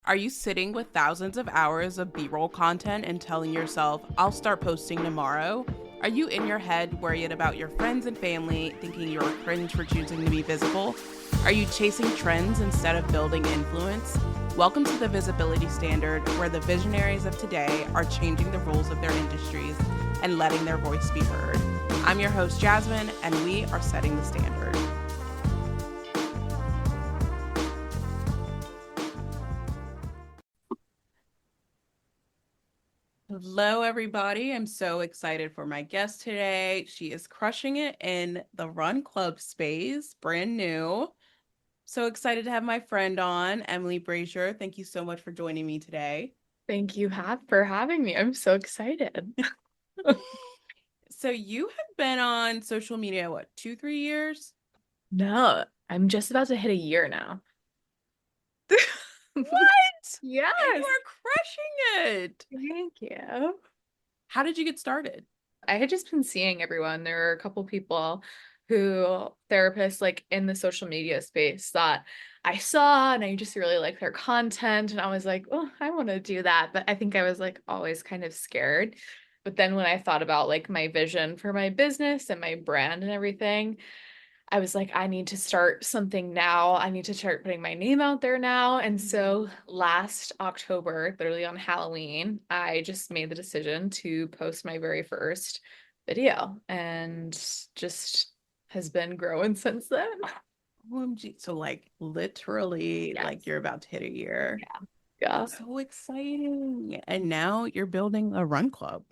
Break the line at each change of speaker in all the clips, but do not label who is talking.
Are you sitting with thousands of hours of B-roll content and telling yourself, I'll start posting tomorrow? Are you in your head worried about your friends and family, thinking you're cringe for choosing to be visible? Are you chasing trends instead of building influence? Welcome to the Visibility Standard, where the visionaries of today are changing the rules of their industries and letting their voice be heard. I'm your host, Jazzmyn, and we are setting the standard. Hello, everybody. I'm so excited for my guest today. She is crushing it in the Run Club space, brand new. So excited to have my friend on, Emily Brazier. Thank you so much for joining me today.
Thank you for having me. I'm so excited.
So you have been on social media, what, 2, 3 years?
No, I'm just about to hit a year now.
What? And you
Yes.
are crushing it.
Thank you.
How did you get started?
I had just been seeing everyone. There were a couple people who therapists like in the social media space that I saw and I just really like their content. And I was like, oh, I want to do that. But I think I was like always kind of scared. But then when I thought about like my vision for my business and my brand and everything, I was like, I need to start something now. I need to start putting my name out there now. And so last October, literally on Halloween, I just made the decision to post my very first video and just has been growing since then.
OMG. So like literally
Yes.
like you're about to hit a year.
Yeah. Yeah.
That's so exciting. And now you're building a run club.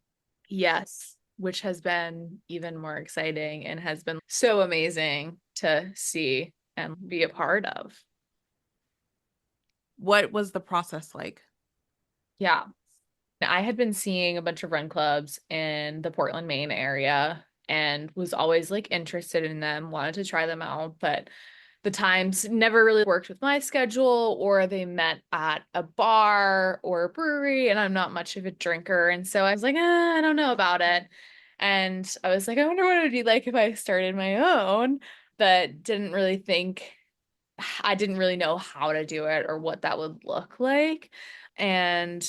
Yes. Which has been even more exciting and has been so amazing to see and be a part of.
What was the process like?
Yeah. I had been seeing a bunch of run clubs in the Portland, Maine area and was always like interested in them, wanted to try them out, but the times never really worked with my schedule, or they met at a bar or a brewery, and I'm not much of a drinker. And so I was like, I don't know about it. And I was like, I wonder what it would be like if I started my own, but I didn't really know how to do it or what that would look like. And,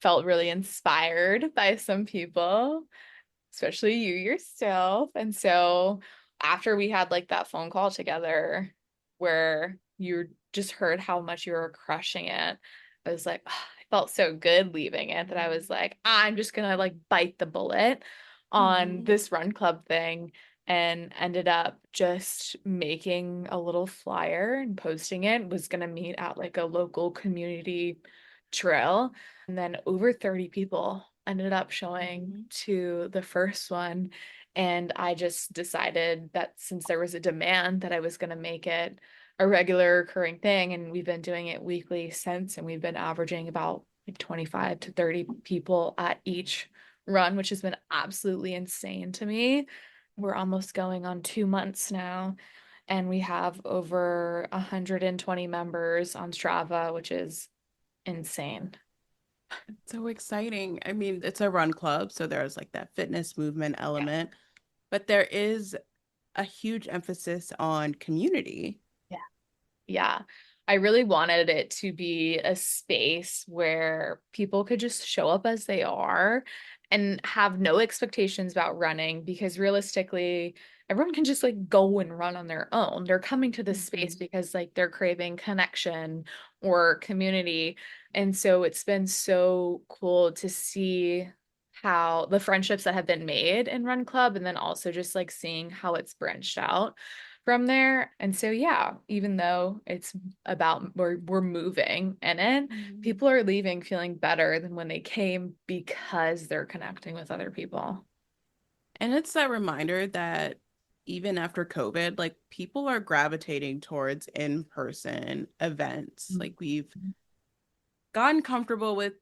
felt really inspired by some people, especially you yourself. And so after we had like that phone call together where you just heard how much you were crushing it, I was like, I felt so good leaving it that I was like, I'm just gonna like bite the bullet on
Mhm.
this run club thing, and ended up just making a little flyer and posting it. Was gonna meet at like a local community trail, and then over 30 people ended up showing
Mhm.
to the first one. And I just decided that since there was a demand, that I was going to make it a regular occurring thing. And we've been doing it weekly since, and we've been averaging about like 25 to 30 people at each run, which has been absolutely insane to me. We're almost going on 2 months now, and we have over 120 members on Strava, which is insane.
So exciting. I mean, it's a run club, so there's like that fitness movement element, but there is a huge emphasis on community.
Yeah. Yeah. I really wanted it to be a space where people could just show up as they are and have no expectations about running, because realistically, everyone can just like go and run on their own. They're coming to this space
Mhm.
because like they're craving connection or community. And so it's been so cool to see how the friendships that have been made in Run Club, and then also just like seeing how it's branched out from there. And so, yeah, even though it's about we're moving in it,
Mhm.
people are leaving feeling better than when they came because they're connecting with other people.
And it's that reminder that even after COVID, like people are gravitating towards in-person events.
Mhm.
Like we've gotten comfortable with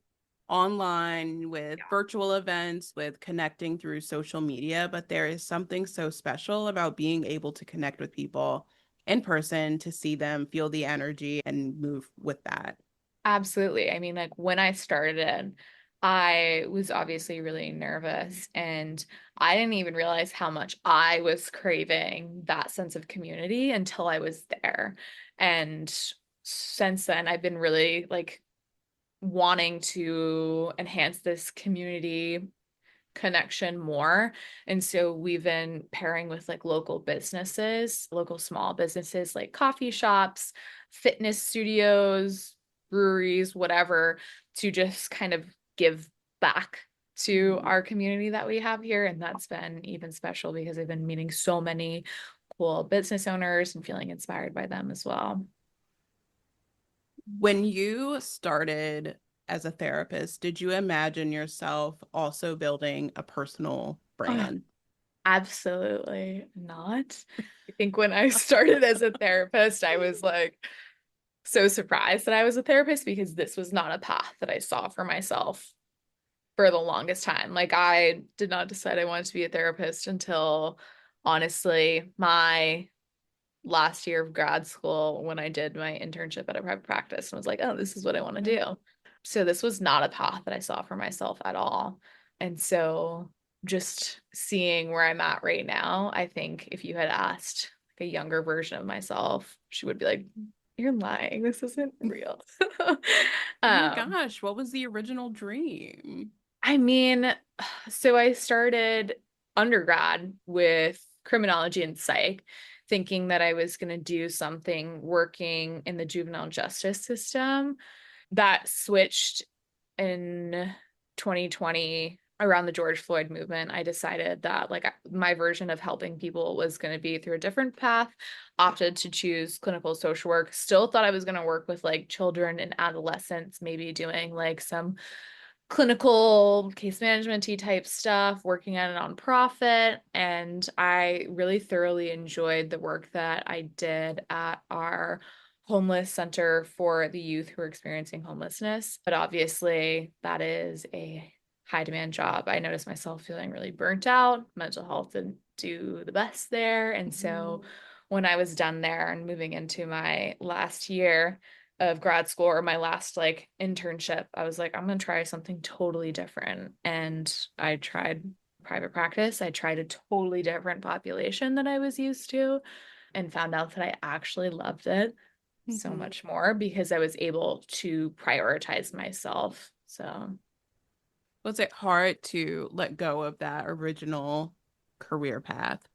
online, with virtual events, with connecting through social media, but there is something so special about being able to connect with people in person, to see them, feel the energy, and move with that.
Absolutely. I mean, like when I started, I was obviously really nervous, and I didn't even realize how much I was craving that sense of community until I was there. And since then, I've been really like wanting to enhance this community connection more. And so we've been pairing with like local businesses, local small businesses like coffee shops, fitness studios, breweries, whatever, to just kind of give back to
Mhm.
our community that we have here. And that's been even special because I've been meeting so many cool business owners and feeling inspired by them as well.
When you started as a therapist, did you imagine yourself also building a personal
Oh,
brand?
absolutely not. I think when I started as a therapist, I was like so surprised that I was a therapist because this was not a path that I saw for myself for the longest time. Like I did not decide I wanted to be a therapist until honestly my last year of grad school when I did my internship at a private practice and was like, oh, this is what I want to
Okay.
do. So this was not a path that I saw for myself at all. And so just seeing where I'm at right now, I think if you had asked like a younger version of myself, she would be like, you're lying. This isn't real.
Oh my
um,
gosh, what was the original dream?
I mean, so I started undergrad with criminology and psych, thinking that I was going to do something working in the juvenile justice system. That switched in 2020 around the George Floyd movement. I decided that like my version of helping people was going to be through a different path, opted to choose clinical social work. Still thought I was going to work with like children and adolescents, maybe doing like some clinical case management-y type stuff, working at a nonprofit, and I really thoroughly enjoyed the work that I did at our homeless center for the youth who are experiencing homelessness. But obviously, that is a high demand job. I noticed myself feeling really burnt out. Mental health didn't do the best there. And so
Mhm.
when I was done there and moving into my last year, of grad school or my last like internship, I was like, I'm gonna try something totally different. And I tried private practice. I tried a totally different population that I was used to and found out that I actually loved it so
Mhm.
much more because I was able to prioritize myself. So
Was it hard to let go of that original career path?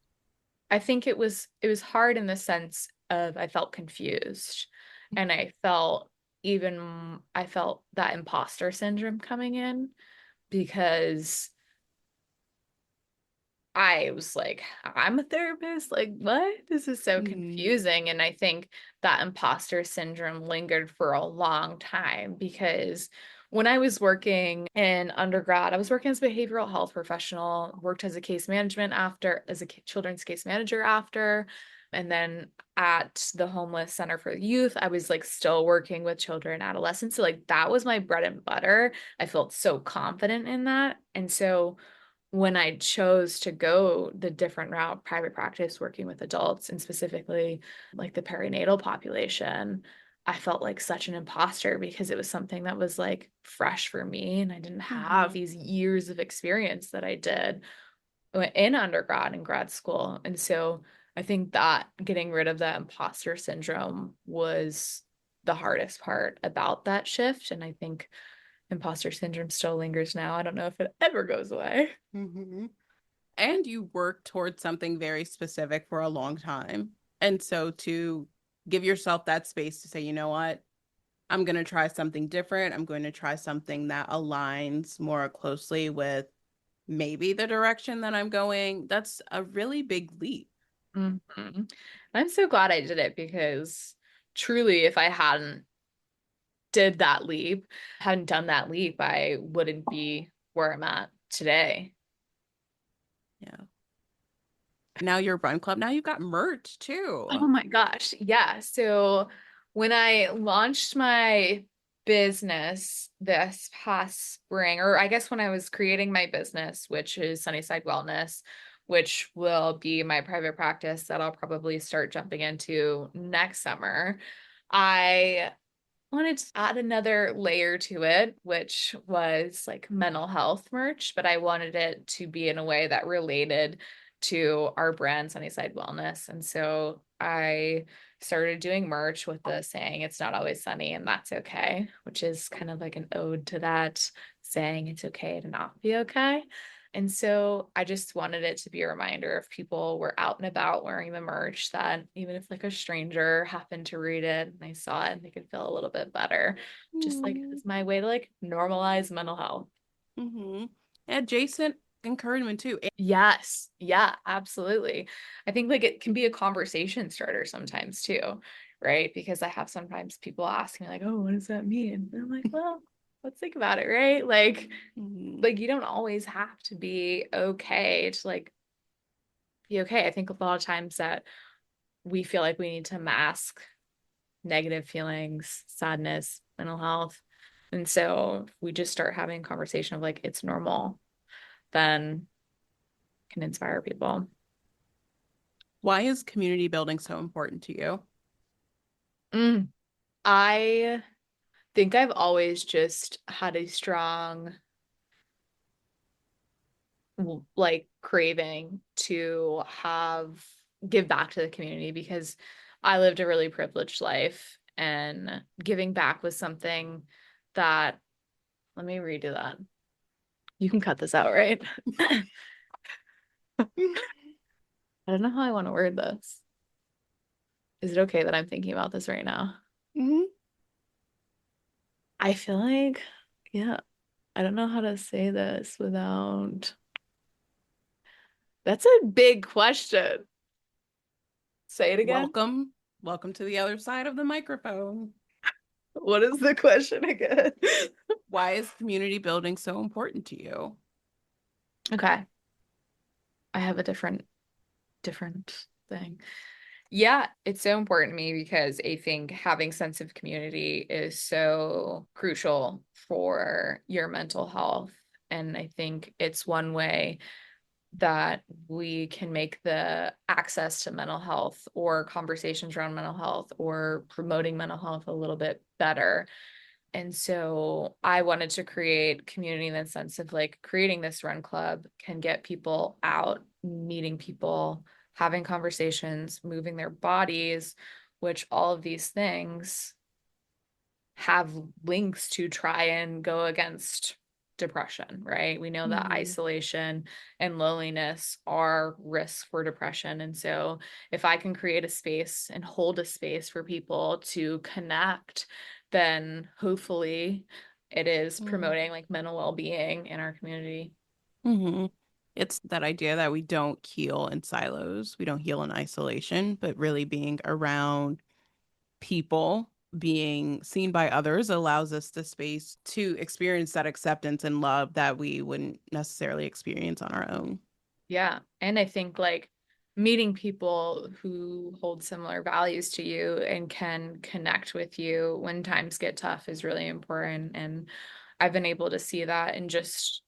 I think it was hard in the sense of I felt confused and I felt that imposter syndrome coming in because I was like, I'm a therapist. Like, what? This is so
Mhm.
confusing. And I think that imposter syndrome lingered for a long time because when I was working in undergrad, I was working as a behavioral health professional, worked as a case management after, as a children's case manager after. And then at the homeless center for youth, I was like still working with children and adolescents. So, like, that was my bread and butter. I felt so confident in that. And so, when I chose to go the different route, private practice, working with adults and specifically like the perinatal population, I felt like such an imposter because it was something that was like fresh for me. And I didn't have
Mhm.
these years of experience that I did in undergrad and grad school. And so I think that getting rid of that imposter syndrome was the hardest part about that shift. And I think imposter syndrome still lingers now. I don't know if it ever goes away.
Mhm. And you worked towards something very specific for a long time. And so to give yourself that space to say, you know what, I'm going to try something different. I'm going to try something that aligns more closely with maybe the direction that I'm going. That's a really big leap.
Mhm. I'm so glad I did it because truly, if I hadn't did that leap, hadn't done that leap, I wouldn't be where I'm at today.
Yeah. Now you're Run Club. Now you've got merch
Oh
too.
my gosh. Yeah. So when I launched my business this past spring, or I guess when I was creating my business, which is Sunnyside Wellness, which will be my private practice that I'll probably start jumping into next summer, I wanted to add another layer to it, which was like mental health merch, but I wanted it to be in a way that related to our brand, Sunnyside Wellness. And so I started doing merch with the saying it's not always sunny and that's okay, which is kind of like an ode to that saying it's okay to not be okay. And so I just wanted it to be a reminder if people were out and about wearing the merch that even if like a stranger happened to read it and they saw it and they could feel a little bit better, just like
Mm-hmm.
it's my way to like normalize mental health.
Mm-hmm. Adjacent encouragement too.
Yes. Yeah, absolutely. I think like it can be a conversation starter sometimes too, right? Because I have sometimes people ask me like, "Oh, what does that mean?" And I'm like, "Well, let's think about it, right?"
Mm-hmm.
Like you don't always have to be okay to like be okay. I think a lot of times that we feel like we need to mask negative feelings, sadness, mental health. And so if we just start having a conversation of like it's normal, then can inspire people.
Why is community building so important to you?
Mm. I think I've always just had a strong like craving to have give back to the community because I lived a really privileged life and giving back was something that let me redo that. You can cut this out, right? I don't know how I want to word this. Is it okay that I'm thinking about this right now?
Mm-hmm.
I feel like, yeah, I don't know how to say this without. That's a big question. Say it again.
Welcome. Welcome to the other side of the microphone.
What is the question again?
Why is community building so important to you?
Okay. I have a different thing. Yeah, it's so important to me because I think having sense of community is so crucial for your mental health. And I think it's one way that we can make the access to mental health or conversations around mental health or promoting mental health a little bit better. And so I wanted to create community in the sense of like creating this run club can get people out, meeting people, having conversations, moving their bodies, which all of these things have links to try and go against depression, right? We know that
Mm-hmm.
isolation and loneliness are risks for depression. And so if I can create a space and hold a space for people to connect, then hopefully it is promoting like mental well-being in our community.
Mm-hmm. It's that idea that we don't heal in silos, we don't heal in isolation, but really being around people, being seen by others allows us the space to experience that acceptance and love that we wouldn't necessarily experience on our own.
Yeah. And I think like meeting people who hold similar values to you and can connect with you when times get tough is really important. And I've been able to see that in just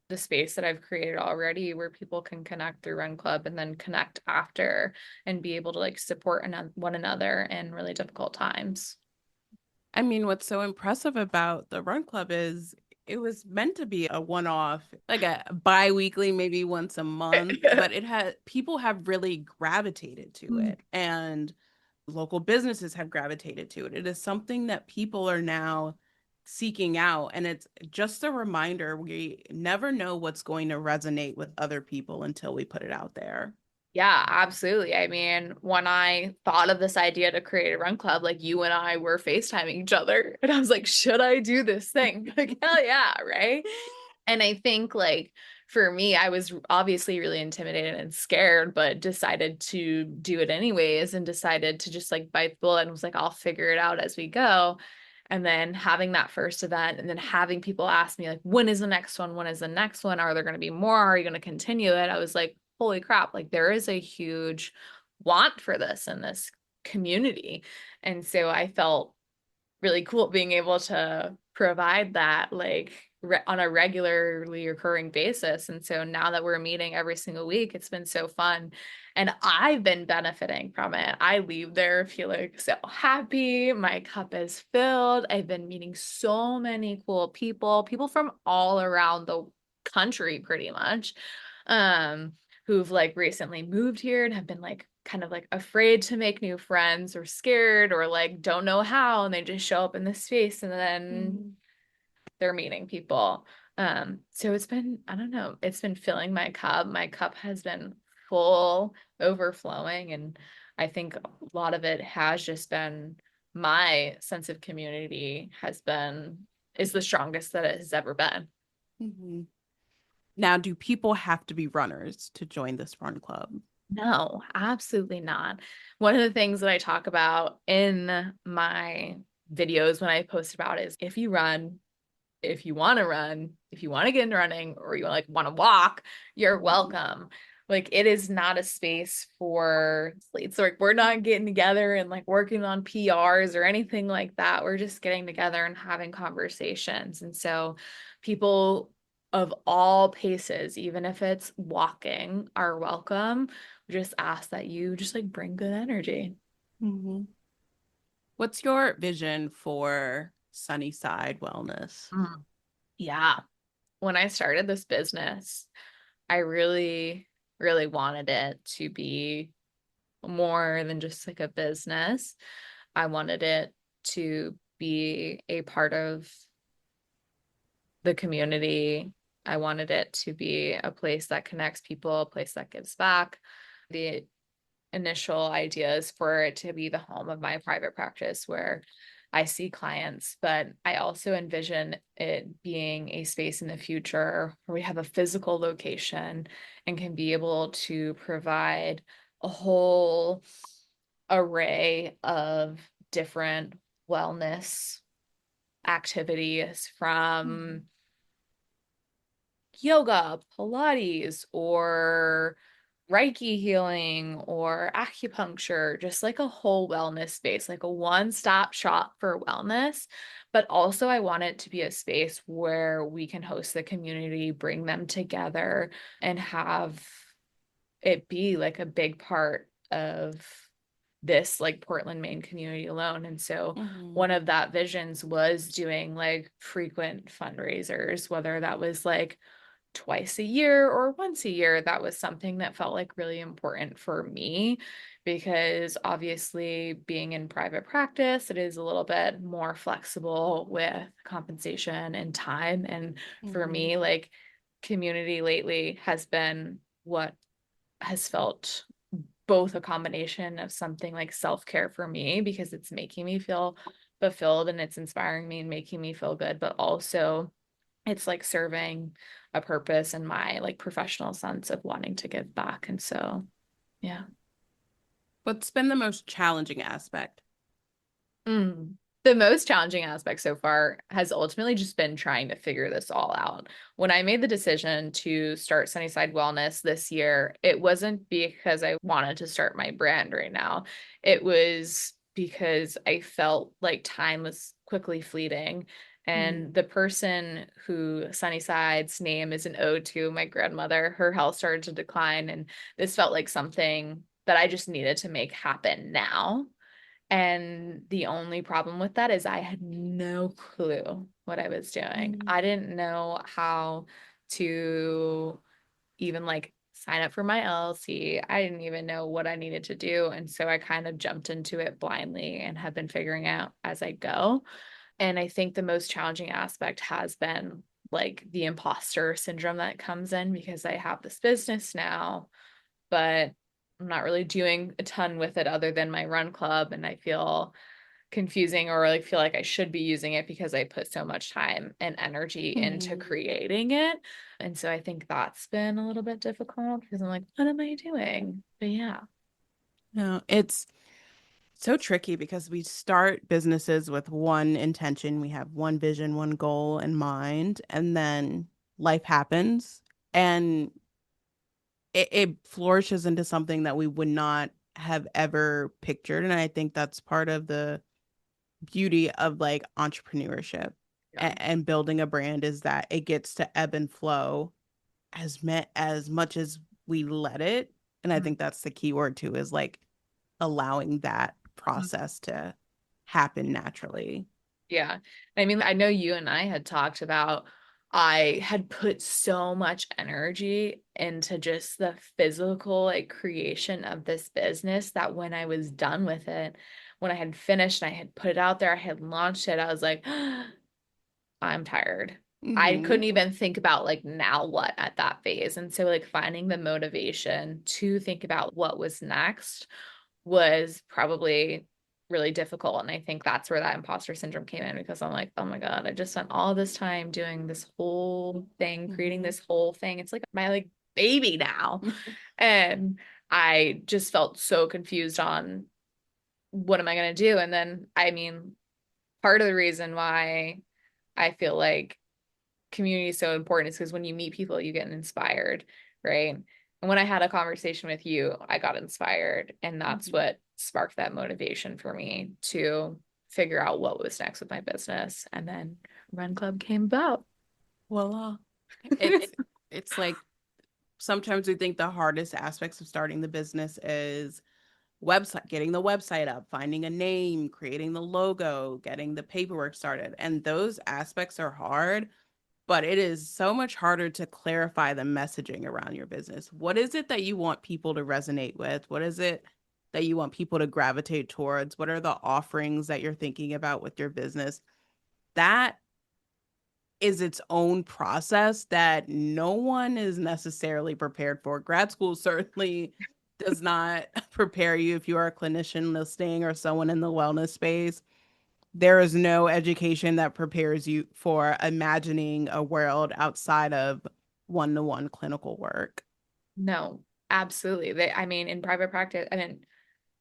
the space that I've created already where people can connect through Run Club and then connect after and be able to like support one another in really difficult times.
I mean, what's so impressive about the Run Club is it was meant to be a one-off, like a bi-weekly, maybe once a month, but it had people have really gravitated to it and local businesses have gravitated to it. It is something that people are now seeking out, and it's just a reminder we never know what's going to resonate with other people until we put it out there.
Yeah, absolutely. I mean, when I thought of this idea to create a run club, like you and I were FaceTiming each other, and I was like, should I do this thing? Like, hell yeah, right? And I think like for me, I was obviously really intimidated and scared, but decided to do it anyways and decided to just like bite the bullet and was like, I'll figure it out as we go. And then having that first event and then having people ask me like, when is the next one? When is the next one? Are there going to be more? Are you going to continue it? I was like, holy crap, like there is a huge want for this in this community. And so I felt really cool being able to provide that like on a regularly occurring basis. And so now that we're meeting every single week, it's been so fun. And I've been benefiting from it. I leave there feeling so happy. My cup is filled. I've been meeting so many cool people, people from all around the country pretty much. Um, who've like recently moved here and have been like kind of like afraid to make new friends or scared or like don't know how, and they just show up in this space and then they're meeting people. So it's been, I don't know, it's been filling my cup. My cup has been full, overflowing, and I think a lot of it has just been my sense of community is the strongest that it has ever been.
Mm-hmm. Now, do people have to be runners to join this run club?
No, absolutely not. One of the things that I talk about in my videos when I post about is if you run, if you want to run, if you want to get into running, or you like want to walk, you're welcome. Like it is not a space for athletes. So, like we're not getting together and like working on PRs or anything like that. We're just getting together and having conversations. And so people of all paces, even if it's walking, are welcome. We just ask that you just like bring good energy.
Mm-hmm. What's your vision for Sunnyside Wellness?
Mm. Yeah. When I started this business, I really, really wanted it to be more than just like a business. I wanted it to be a part of the community. I wanted it to be a place that connects people, a place that gives back. The initial ideas for it to be the home of my private practice where I see clients, but I also envision it being a space in the future where we have a physical location and can be able to provide a whole array of different wellness activities from yoga, Pilates, or Reiki healing or acupuncture, just like a whole wellness space, like a one-stop shop for wellness. But also, I want it to be a space where we can host the community, bring them together, and have it be like a big part of this like Portland, Maine community alone. And so
Mm-hmm.
one of that visions was doing like frequent fundraisers, whether that was like twice a year or once a year. That was something that felt like really important for me because obviously being in private practice, it is a little bit more flexible with compensation and time. And for
Mm-hmm.
me, like community lately has been what has felt both a combination of something like self-care for me because it's making me feel fulfilled and it's inspiring me and making me feel good, but also it's like serving a purpose in my like professional sense of wanting to give back. And so, yeah.
What's been the most challenging aspect?
Mm. The most challenging aspect so far has ultimately just been trying to figure this all out. When I made the decision to start Sunnyside Wellness this year, it wasn't because I wanted to start my brand right now. It was because I felt like time was quickly fleeting. And the person who Sunnyside's name is an ode to, my grandmother, her health started to decline. And this felt like something that I just needed to make happen now. And the only problem with that is I had no clue what I was doing.
Mm-hmm.
I didn't know how to even like sign up for my LLC. I didn't even know what I needed to do. And so I kind of jumped into it blindly and have been figuring out as I go. And I think the most challenging aspect has been like the imposter syndrome that comes in because I have this business now, but I'm not really doing a ton with it other than my run club. And I feel confusing or like feel like I should be using it because I put so much time and energy into
Mm-hmm.
creating it. And so I think that's been a little bit difficult because I'm like, what am I doing? But yeah.
No, it's so tricky because we start businesses with one intention. We have one vision, one goal in mind, and then life happens and it flourishes into something that we would not have ever pictured. And I think that's part of the beauty of like entrepreneurship
Yeah.
and building a brand is that it gets to ebb and flow as much as we let it. And I
Mm.
think that's the key word too, is like allowing that process to happen naturally.
Yeah. I mean, I know you and I had talked about I had put so much energy into just the physical like creation of this business that when I was done with it, when I had finished and I had put it out there, I had launched it, I was like, I'm tired. I
Mm-hmm.
couldn't even think about like now what at that phase. And so like finding the motivation to think about what was next was probably really difficult. And I think that's where that imposter syndrome came in because I'm like, oh my God, I just spent all this time doing this whole thing, creating
Mm-hmm.
this whole thing. It's like my like baby now. And I just felt so confused on what am I going to do? And then, I mean, part of the reason why I feel like community is so important is because when you meet people, you get inspired, right? And when I had a conversation with you, I got inspired. And that's
Mm-hmm.
what sparked that motivation for me to figure out what was next with my business. And then Run Club came about.
Voila. It's like sometimes we think the hardest aspects of starting the business is getting the website up, finding a name, creating the logo, getting the paperwork started. And those aspects are hard, but it is so much harder to clarify the messaging around your business. What is it that you want people to resonate with? What is it that you want people to gravitate towards? What are the offerings that you're thinking about with your business? That is its own process that no one is necessarily prepared for. Grad school certainly does not prepare you if you are a clinician listening or someone in the wellness space. There is no education that prepares you for imagining a world outside of one-to-one clinical work.
No, absolutely. I mean, in private practice, I mean,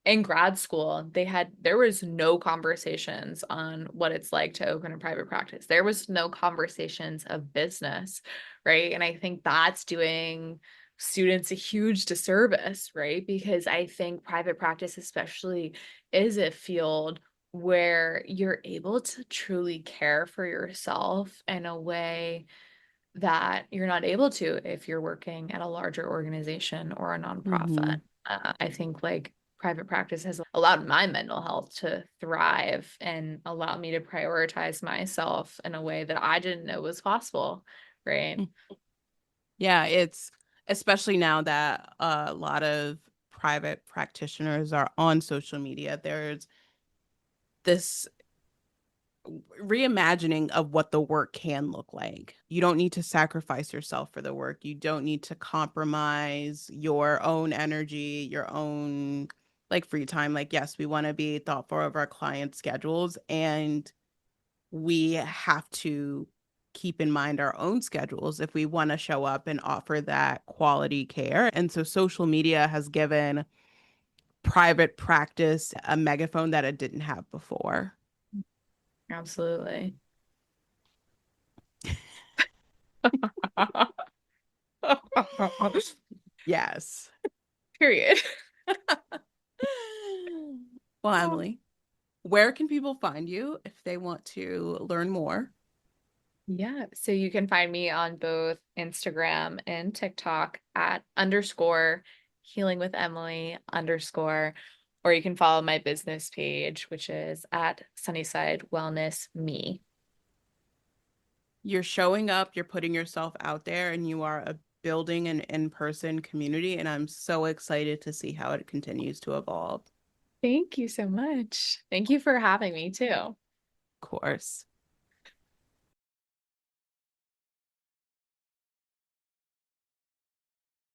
in grad school, there was no conversations on what it's like to open a private practice. There was no conversations of business, right? And I think that's doing students a huge disservice, right? Because I think private practice, especially, is a field where you're able to truly care for yourself in a way that you're not able to if you're working at a larger organization or a nonprofit.
Mm-hmm.
I think like private practice has allowed my mental health to thrive and allowed me to prioritize myself in a way that I didn't know was possible. Right.
Yeah, it's especially now that a lot of private practitioners are on social media. There's this reimagining of what the work can look like. You don't need to sacrifice yourself for the work. You don't need to compromise your own energy, your own like free time. Like, yes, we want to be thoughtful of our clients' schedules and we have to keep in mind our own schedules if we want to show up and offer that quality care. And so social media has given private practice a megaphone that it didn't have before.
Absolutely.
Yes.
Period.
Well, Emily, where can people find you if they want to learn more?
Yeah, so you can find me on both Instagram and TikTok at underscore healing with Emily underscore, or you can follow my business page, which is at Sunnyside Wellness Me.
You're showing up, you're putting yourself out there, and you are building an in-person community. And I'm so excited to see how it continues to evolve.
Thank you so much. Thank you for having me too.
Of course.